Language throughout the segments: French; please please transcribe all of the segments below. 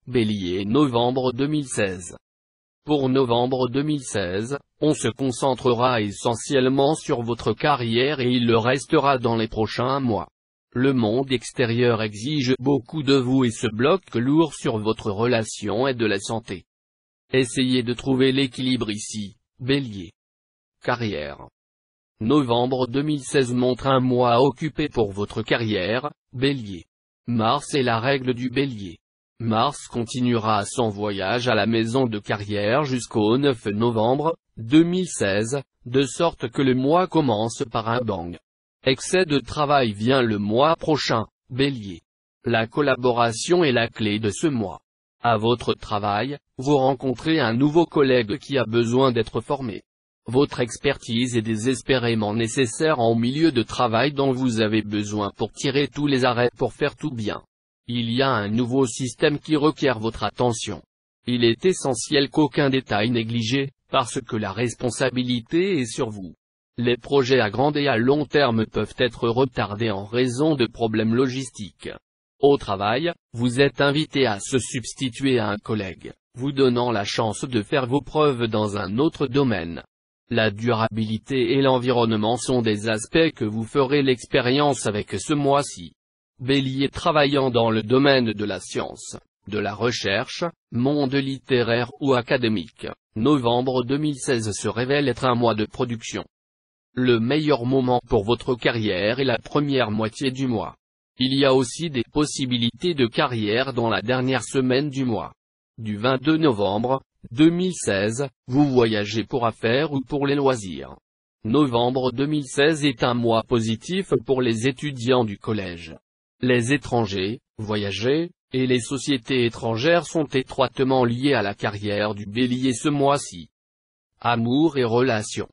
Bélier, novembre 2016. Pour novembre 2016, on se concentrera essentiellement sur votre carrière et il le restera dans les prochains mois. Le monde extérieur exige beaucoup de vous et se bloque lourd sur votre relation et de la santé. Essayez de trouver l'équilibre ici, Bélier. Carrière. Novembre 2016 montre un mois occupé pour votre carrière, Bélier. Mars est la règle du Bélier. Mars continuera son voyage à la maison de carrière jusqu'au 9 novembre 2016, de sorte que le mois commence par un bang. Excès de travail vient le mois prochain, Bélier. La collaboration est la clé de ce mois. À votre travail, vous rencontrez un nouveau collègue qui a besoin d'être formé. Votre expertise est désespérément nécessaire en milieu de travail dont vous avez besoin pour tirer tous les arrêts pour faire tout bien. Il y a un nouveau système qui requiert votre attention. Il est essentiel qu'aucun détail négligé, parce que la responsabilité est sur vous. Les projets à grand et à long terme peuvent être retardés en raison de problèmes logistiques. Au travail, vous êtes invité à se substituer à un collègue, vous donnant la chance de faire vos preuves dans un autre domaine. La durabilité et l'environnement sont des aspects que vous ferez l'expérience avec ce mois-ci. Bélier travaillant dans le domaine de la science, de la recherche, monde littéraire ou académique, novembre 2016 se révèle être un mois de production. Le meilleur moment pour votre carrière est la première moitié du mois. Il y a aussi des possibilités de carrière dans la dernière semaine du mois. Du 22 novembre 2016, vous voyagez pour affaires ou pour les loisirs. Novembre 2016 est un mois positif pour les étudiants du collège. Les étrangers, voyagers, et les sociétés étrangères sont étroitement liés à la carrière du Bélier ce mois-ci. Amour et relations.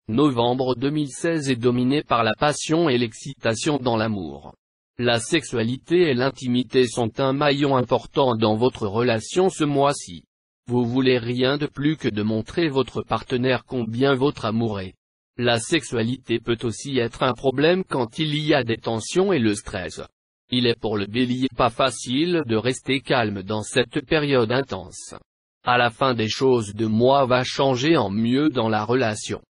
Novembre 2016 est dominé par la passion et l'excitation dans l'amour. La sexualité et l'intimité sont un maillon important dans votre relation ce mois-ci. Vous voulez rien de plus que de montrer votre partenaire combien votre amour est. La sexualité peut aussi être un problème quand il y a des tensions et le stress. Il est pour le Bélier pas facile de rester calme dans cette période intense. À la fin des choses de mois va changer en mieux dans la relation.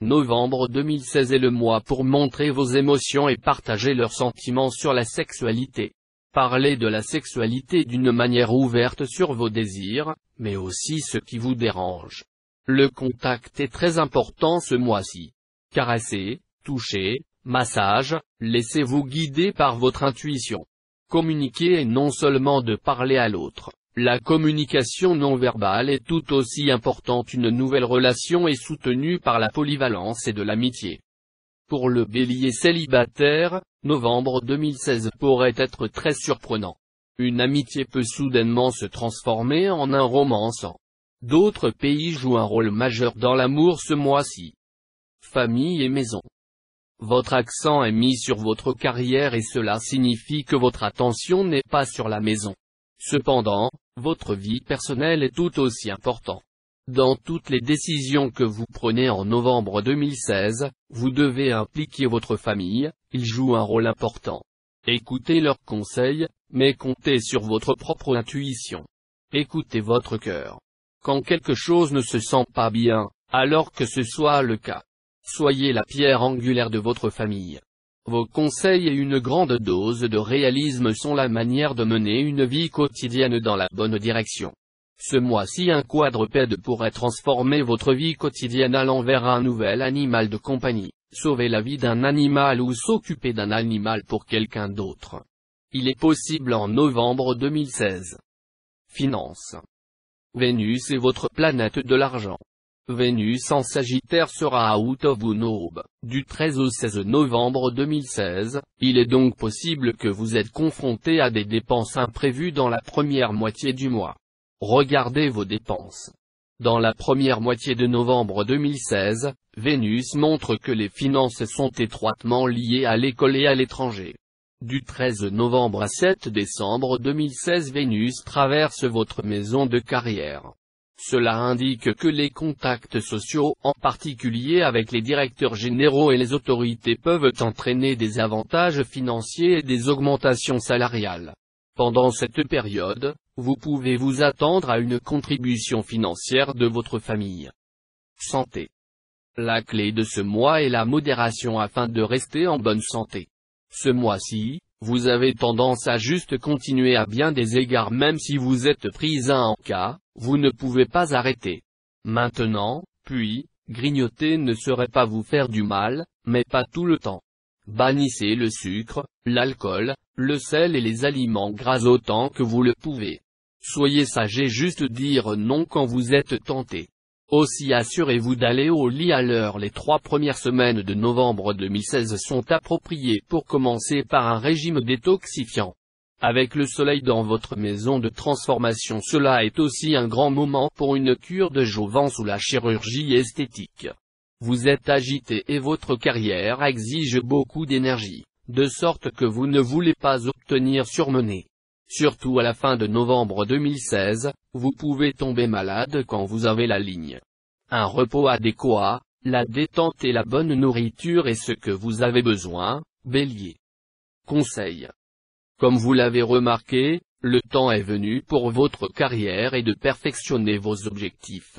Novembre 2016 est le mois pour montrer vos émotions et partager leurs sentiments sur la sexualité. Parlez de la sexualité d'une manière ouverte sur vos désirs, mais aussi ce qui vous dérange. Le contact est très important ce mois-ci. Caressez, touchez, massage, laissez-vous guider par votre intuition. Communiquer est non seulement de parler à l'autre. La communication non verbale est tout aussi importante. Une nouvelle relation est soutenue par la polyvalence et de l'amitié. Pour le Bélier célibataire, novembre 2016 pourrait être très surprenant. Une amitié peut soudainement se transformer en un romance. D'autres pays jouent un rôle majeur dans l'amour ce mois-ci. Famille et maison. Votre accent est mis sur votre carrière et cela signifie que votre attention n'est pas sur la maison. Cependant, votre vie personnelle est tout aussi importante. Dans toutes les décisions que vous prenez en novembre 2016, vous devez impliquer votre famille, ils jouent un rôle important. Écoutez leurs conseils, mais comptez sur votre propre intuition. Écoutez votre cœur. Quand quelque chose ne se sent pas bien, alors que ce soit le cas, soyez la pierre angulaire de votre famille. Vos conseils et une grande dose de réalisme sont la manière de mener une vie quotidienne dans la bonne direction. Ce mois-ci un quadrupède pourrait transformer votre vie quotidienne allant vers un nouvel animal de compagnie, sauver la vie d'un animal ou s'occuper d'un animal pour quelqu'un d'autre. Il est possible en novembre 2016. Finances. Vénus est votre planète de l'argent. Vénus en Sagittaire sera out of Aube, du 13 au 16 novembre 2016, il est donc possible que vous êtes confronté à des dépenses imprévues dans la première moitié du mois. Regardez vos dépenses. Dans la première moitié de novembre 2016, Vénus montre que les finances sont étroitement liées à l'école et à l'étranger. Du 13 novembre à 7 décembre 2016 Vénus traverse votre maison de carrière. Cela indique que les contacts sociaux, en particulier avec les directeurs généraux et les autorités peuvent entraîner des avantages financiers et des augmentations salariales. Pendant cette période, vous pouvez vous attendre à une contribution financière de votre famille. Santé. La clé de ce mois est la modération afin de rester en bonne santé. Ce mois-ci, vous avez tendance à juste continuer à bien des égards même si vous êtes pris en cas, vous ne pouvez pas arrêter. Maintenant, puis, grignoter ne saurait pas vous faire du mal, mais pas tout le temps. Bannissez le sucre, l'alcool, le sel et les aliments gras autant que vous le pouvez. Soyez sage et juste dire non quand vous êtes tenté. Aussi assurez-vous d'aller au lit à l'heure. Les 3 premières semaines de novembre 2016 sont appropriées pour commencer par un régime détoxifiant. Avec le soleil dans votre maison de transformation, cela est aussi un grand moment pour une cure de jouvence ou la chirurgie esthétique. Vous êtes agité et votre carrière exige beaucoup d'énergie, de sorte que vous ne voulez pas obtenir surmené. Surtout à la fin de novembre 2016, vous pouvez tomber malade quand vous avez la ligne. Un repos adéquat, la détente et la bonne nourriture est ce que vous avez besoin, Bélier. Conseil. Comme vous l'avez remarqué, le temps est venu pour votre carrière et de perfectionner vos objectifs.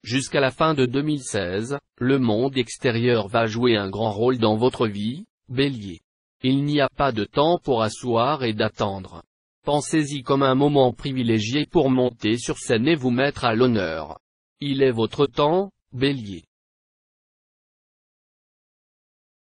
Jusqu'à la fin de 2016, le monde extérieur va jouer un grand rôle dans votre vie, Bélier. Il n'y a pas de temps pour asseoir et d'attendre. Pensez-y comme un moment privilégié pour monter sur scène et vous mettre à l'honneur. Il est votre temps, Bélier.